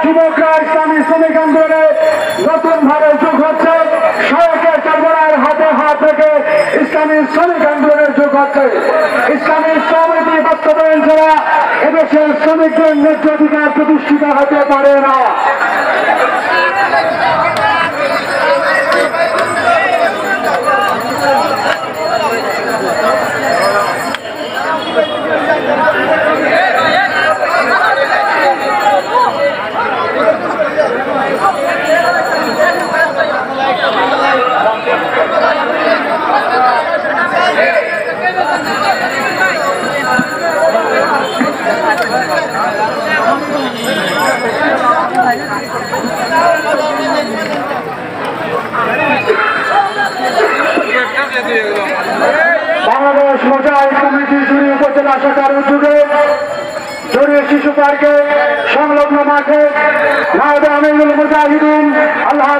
যুবকরা ইসলামী শ্রমিক আন্দোলনে নতুন ভাবে যোগ হচ্ছে। সড়কের চরমরার হাতে হাত রেখে ইসলামী শ্রমিক আন্দোলনের যোগ হচ্ছে। ইসলামী সমিতি বাস্তবায়ন ছাড়া এদেশের শ্রমিকদের ন্যায্য অধিকার প্রতিষ্ঠিত হতে পারে না। বাংলাদেশ মুজাহিদ কমিটি জুড়ি উপজেলা শাখার উদ্যোগে জড়িয়ে শিশু পার্কে সংলগ্ন মাঠে নায়েবে আমিরুল মুজাহিদিন আল্লাহ